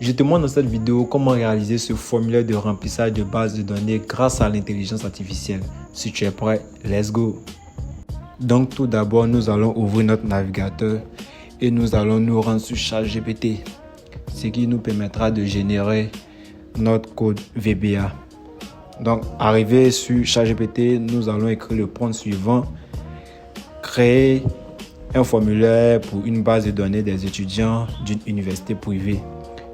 Je te montre dans cette vidéo comment réaliser ce formulaire de remplissage de base de données grâce à l'intelligence artificielle. Si tu es prêt, let's go! Donc tout d'abord, nous allons ouvrir notre navigateur et nous allons nous rendre sur ChatGPT, ce qui nous permettra de générer notre code VBA. Donc arrivé sur ChatGPT, nous allons écrire le prompt suivant: créer un formulaire pour une base de données des étudiants d'une université privée.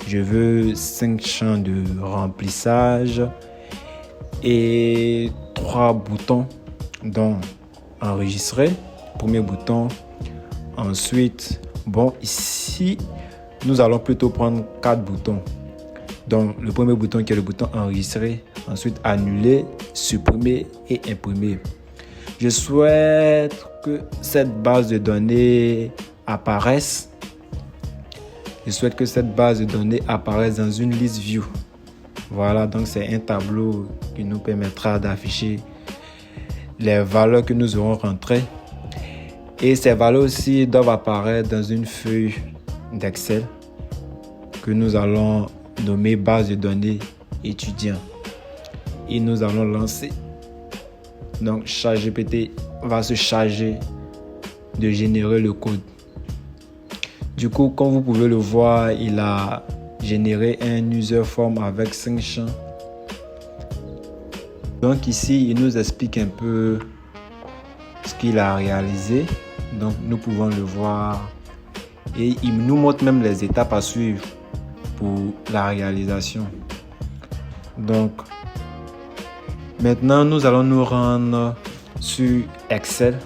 Je veux 5 champs de remplissage et 3 boutons, donc enregistrer, premier bouton. Ensuite, ici, nous allons plutôt prendre 4 boutons. Donc, le premier bouton qui est le bouton enregistrer, ensuite annuler, supprimer et imprimer. Je souhaite que cette base de données apparaisse. Je souhaite que cette base de données apparaisse dans une liste view. Voilà, donc c'est un tableau qui nous permettra d'afficher les valeurs que nous aurons rentrées. Et ces valeurs aussi doivent apparaître dans une feuille d'Excel que nous allons nommer base de données étudiants. Et nous allons lancer. Donc ChatGPT va se charger de générer le code. Du coup, comme vous pouvez le voir, il a généré un user form avec 5 champs. Donc ici, il nous explique un peu ce qu'il a réalisé. Donc nous pouvons le voir. Et il nous montre même les étapes à suivre pour la réalisation. Donc maintenant, nous allons nous rendre sur Excel.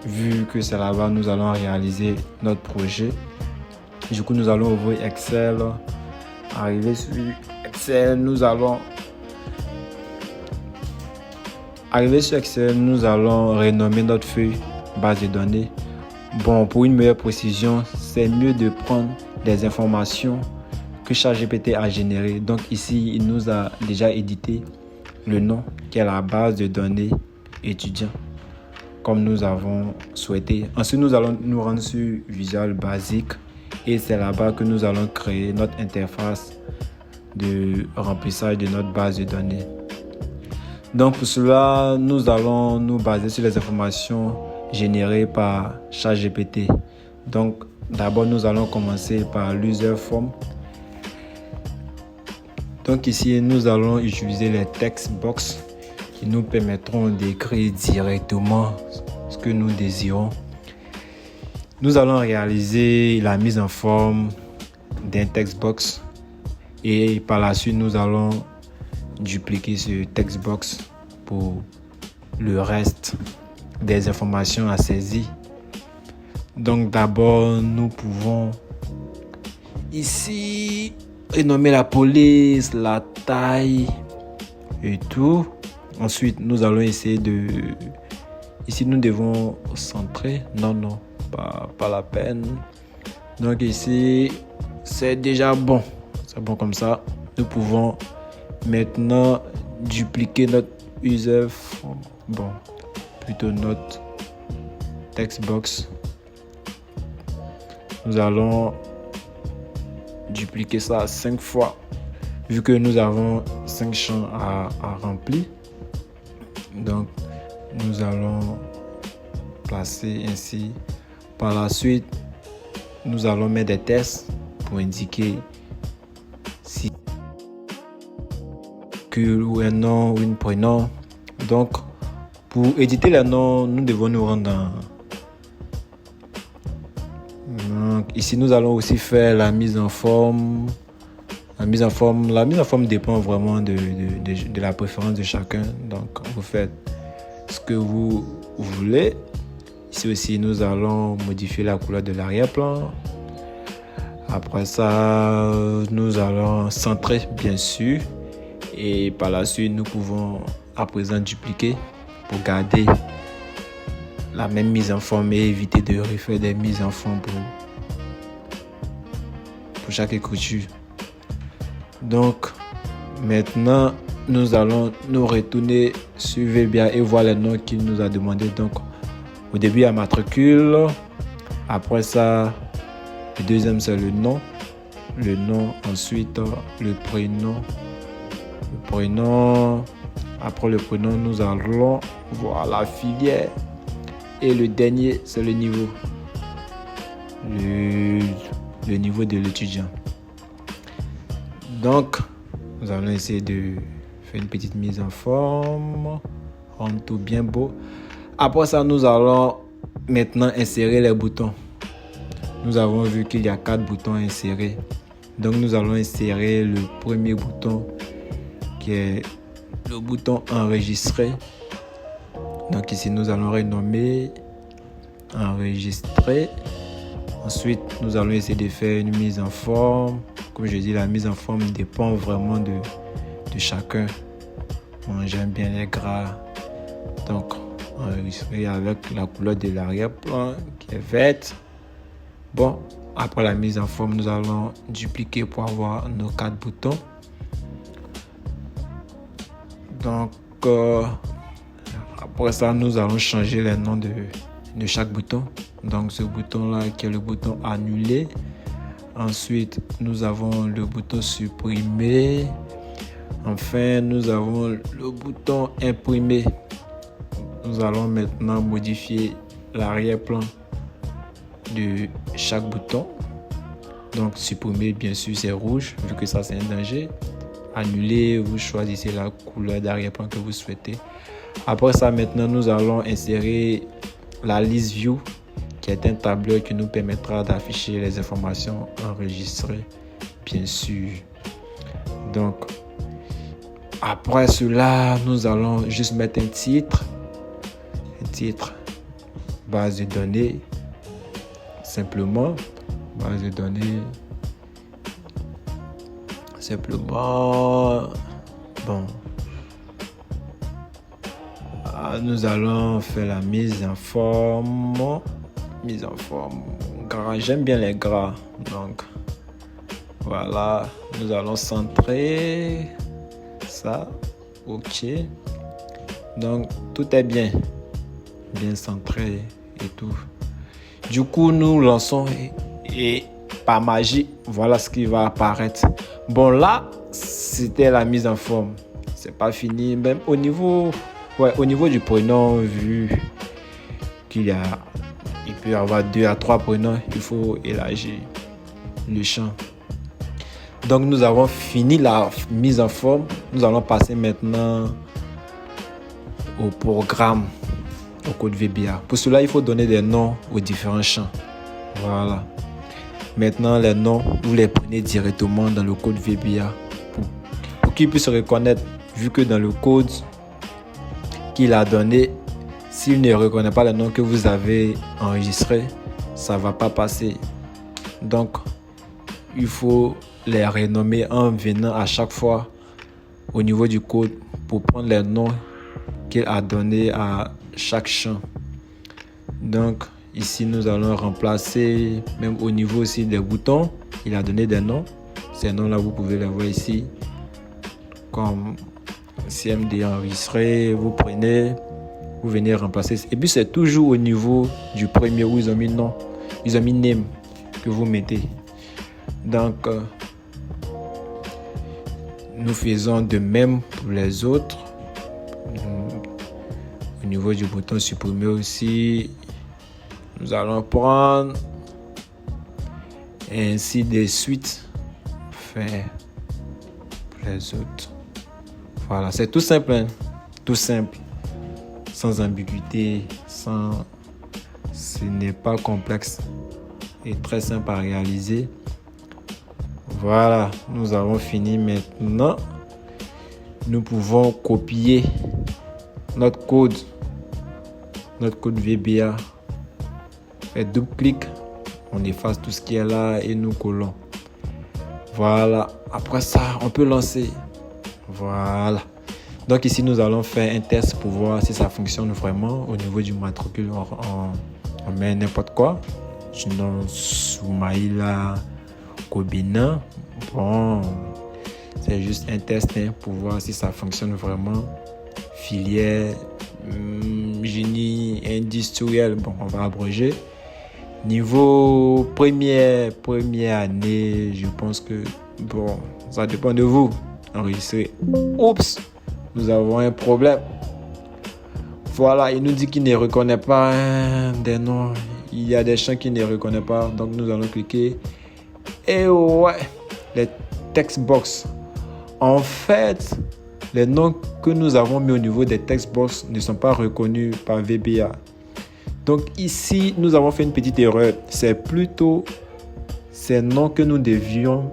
Vu que c'est là-bas, nous allons réaliser notre projet. Du coup, nous allons ouvrir Excel. Arriver sur Excel, nous allons renommer notre feuille base de données. Pour une meilleure précision, c'est mieux de prendre des informations que ChatGPT a générées. Donc ici, il nous a déjà édité le nom qui est la base de données étudiants, comme nous avons souhaité. Ensuite, nous allons nous rendre sur Visual Basic et c'est là-bas que nous allons créer notre interface de remplissage de notre base de données. Donc pour cela, nous allons nous baser sur les informations générées par ChatGPT. Donc d'abord, nous allons commencer par l'user form. Donc ici, nous allons utiliser les text box qui nous permettront d'écrire directement ce que nous désirons. Nous allons réaliser la mise en forme d'un text box et par la suite, nous allons dupliquer ce text box pour le reste des informations à saisir. Donc d'abord, nous pouvons ici renommer la police, la taille et tout. Ensuite, nous allons essayer de... Ici, nous devons centrer. Non, pas la peine. Donc ici, c'est déjà bon. C'est bon comme ça. Nous pouvons maintenant dupliquer notre user form. Plutôt notre text box. Nous allons dupliquer ça 5 fois. Vu que nous avons 5 champs à remplir. Donc, nous allons placer ainsi. Par la suite, nous allons mettre des tests pour indiquer si ou un nom ou un prénom. Donc, pour éditer les noms, nous devons nous rendre dans... Donc, ici, nous allons aussi faire la mise en forme. La mise en forme dépend vraiment de la préférence de chacun. Donc, vous faites ce que vous voulez. Ici aussi, nous allons modifier la couleur de l'arrière-plan. Après ça, nous allons centrer, bien sûr. Et par la suite, nous pouvons à présent dupliquer pour garder la même mise en forme et éviter de refaire des mises en forme pour chaque écriture. Donc, maintenant, nous allons nous retourner sur VBA et voir les noms qu'il nous a demandé. Donc, au début, il y a matricule. Après ça, le deuxième, c'est le nom. le nom, ensuite le prénom. Le prénom, après le prénom, nous allons voir la filière. Et le dernier, c'est le niveau. Le niveau de l'étudiant. Donc, nous allons essayer de faire une petite mise en forme, rendre tout bien beau. Après ça, nous allons maintenant insérer les boutons. Nous avons vu qu'il y a 4 boutons à insérer. Donc, nous allons insérer le premier bouton qui est le bouton enregistrer. Donc ici, nous allons renommer enregistrer. Ensuite, nous allons essayer de faire une mise en forme. Comme je dis, la mise en forme dépend vraiment de chacun. Moi, j'aime bien les gras. Donc, enregistrer avec la couleur de l'arrière-plan qui est verte. Bon, après la mise en forme, nous allons dupliquer pour avoir nos 4 boutons. Donc, après ça, nous allons changer les noms de chaque bouton. Donc, ce bouton-là qui est le bouton annuler. Ensuite, nous avons le bouton supprimer. Enfin, nous avons le bouton imprimer. Nous allons maintenant modifier l'arrière-plan de chaque bouton. Donc, supprimer, bien sûr, c'est rouge, vu que ça, c'est un danger. Annuler, vous choisissez la couleur d'arrière-plan que vous souhaitez. Après ça, maintenant, nous allons insérer la liste view, qui est un tableur qui nous permettra d'afficher les informations enregistrées, bien sûr. Donc, après cela, nous allons juste mettre un titre, base de données, simplement, base de données, simplement, bon. Nous allons faire la mise en forme. Gras, j'aime bien les gras. Donc, voilà. Nous allons centrer ça. OK. Donc, tout est bien centré et tout. Du coup, nous lançons et par magie, voilà ce qui va apparaître. Bon, là, c'était la mise en forme. C'est pas fini. Même au niveau du prénom, vu qu'il peut y avoir 2 à 3 prénoms, il faut élargir le champ. Donc, nous avons fini la mise en forme. Nous allons passer maintenant au programme, au code VBA. Pour cela, il faut donner des noms aux différents champs. Voilà. Maintenant, les noms, vous les prenez directement dans le code VBA pour qu'il puisse reconnaître, vu que dans le code qu'il a donné, s'il ne reconnaît pas le nom que vous avez enregistré, ça ne va pas passer. Donc, il faut les renommer en venant à chaque fois au niveau du code pour prendre les noms qu'il a donnés à chaque champ. Donc, ici, nous allons remplacer, même au niveau aussi des boutons, il a donné des noms. Ces noms-là, vous pouvez les voir ici, comme CMD enregistré, vous prenez, vous venez remplacer. Et puis, c'est toujours au niveau du premier où ils ont mis nom, ils ont mis name que vous mettez. Donc, nous faisons de même pour les autres. Au niveau du bouton supprimer aussi, nous allons prendre et ainsi de suite faire pour les autres. Voilà, c'est tout simple, hein? Tout simple, sans ambiguïté, ce n'est pas complexe et très simple à réaliser. Voilà, nous avons fini maintenant. Nous pouvons copier notre code VBA. Fait double-clic, on efface tout ce qui est là et nous collons. Voilà, après ça, on peut lancer. Voilà. Donc ici, nous allons faire un test pour voir si ça fonctionne vraiment. Au niveau du matricule, on met n'importe quoi. Sinon, Soumaïla Kobina. Bon, c'est juste un test pour voir si ça fonctionne vraiment. Filière, génie industriel, bon, on va abréger. Niveau première année, je pense que, bon, ça dépend de vous. Enregistrer. Oups, nous avons un problème. Voilà, il nous dit qu'il ne reconnaît pas des noms. Il y a des champs qu'il ne reconnaît pas. Donc, nous allons cliquer. Et ouais, les text box. En fait, les noms que nous avons mis au niveau des text box ne sont pas reconnus par VBA. Donc ici, nous avons fait une petite erreur. C'est plutôt ces noms que nous devions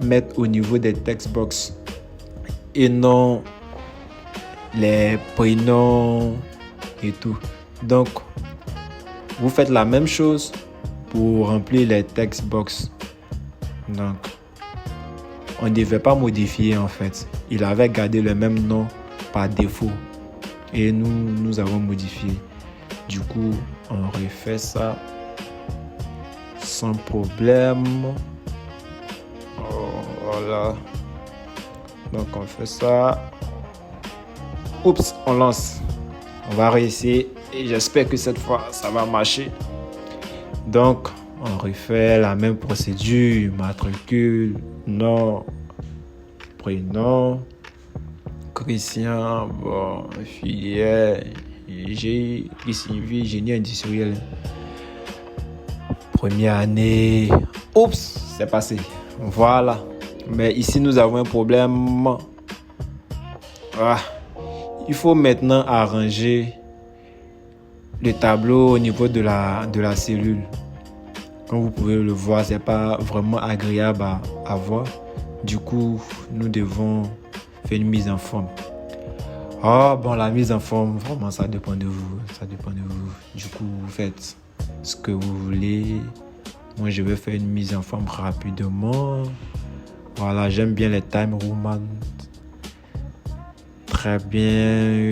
mettre au niveau des text box et non les prénoms et tout. Donc, vous faites la même chose pour remplir les text box. Donc, on ne devait pas modifier en fait. Il avait gardé le même nom par défaut et nous avons modifié. Du coup, on refait ça sans problème. Voilà. Donc, on fait ça. Oups, on lance. On va réessayer et j'espère que cette fois, ça va marcher. Donc, on refait la même procédure. Matricule, nom, prénom, Christian, bon, filière, génie industriel. Première année. Oups, c'est passé. Voilà. Mais ici, nous avons un problème. Il faut maintenant arranger le tableau au niveau de la cellule. Comme vous pouvez le voir, c'est pas vraiment agréable à voir. Du coup, nous devons faire une mise en forme. Bon, la mise en forme, vraiment, ça dépend de vous. Ça dépend de vous. Du coup, vous faites ce que vous voulez. Moi, je vais faire une mise en forme rapidement. Voilà, j'aime bien les time roman. Très bien.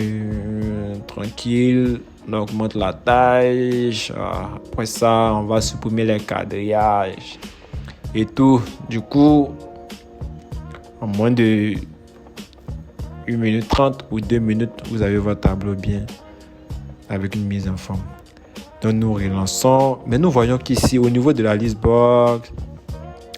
Tranquille. On augmente la taille. Après ça, on va supprimer les quadrillages et tout. Du coup, en moins de 1 minute 30 ou 2 minutes, vous avez votre tableau bien avec une mise en forme. Donc, nous relançons. Mais nous voyons qu'ici, au niveau de la list box,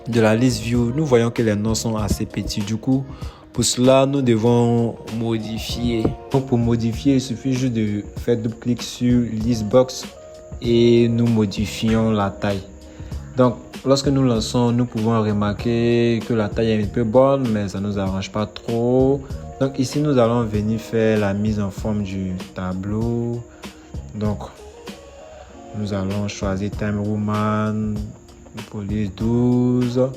de la list view, nous voyons que les noms sont assez petits. Du coup, pour cela, nous devons modifier. Donc, pour modifier, il suffit juste de faire double-clic sur list box et nous modifions la taille. Donc, lorsque nous lançons, nous pouvons remarquer que la taille est un peu bonne, mais ça ne nous arrange pas trop. Donc, ici, nous allons venir faire la mise en forme du tableau. Donc, nous allons choisir Time Roman, police 12.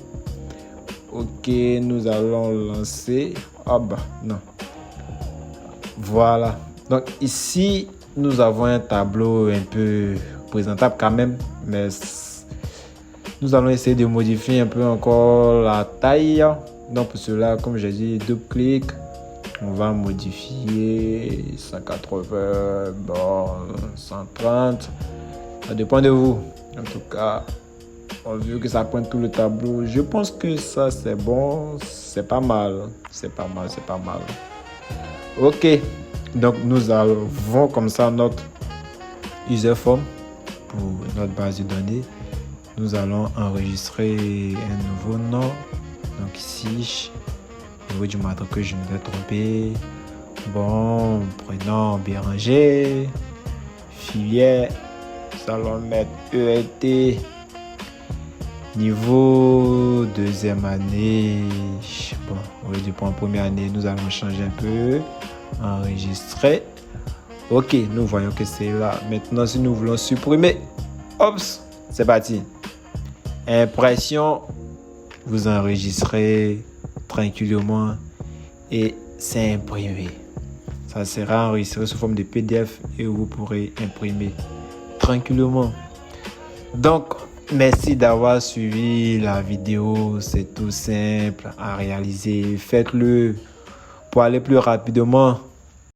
Ok, nous allons lancer. Non. Voilà. Donc, ici, nous avons un tableau un peu présentable quand même, mais nous allons essayer de modifier un peu encore la taille. Donc, pour cela, comme j'ai dit, double-clic. On va modifier 180, 130. Ça dépend de vous. En tout cas, on veut que ça prenne tout le tableau. Je pense que ça, c'est bon. C'est pas mal. C'est pas mal. Ok. Donc, nous avons comme ça notre user form pour notre base de données. Nous allons enregistrer un nouveau nom. Donc, ici, au niveau du matricule, je me vais tromper. Bon, prénom Béranger. Filière. Nous allons mettre ELT. Niveau deuxième année. Bon, au lieu de prendre première année, nous allons changer un peu. Enregistrer. Ok, nous voyons que c'est là. Maintenant, si nous voulons supprimer, hop, c'est parti. Impression. Vous enregistrez tranquillement et c'est imprimé. Ça sera enregistré sous forme de PDF et vous pourrez imprimer tranquillement. Donc, merci d'avoir suivi la vidéo. C'est tout simple à réaliser. Faites-le pour aller plus rapidement.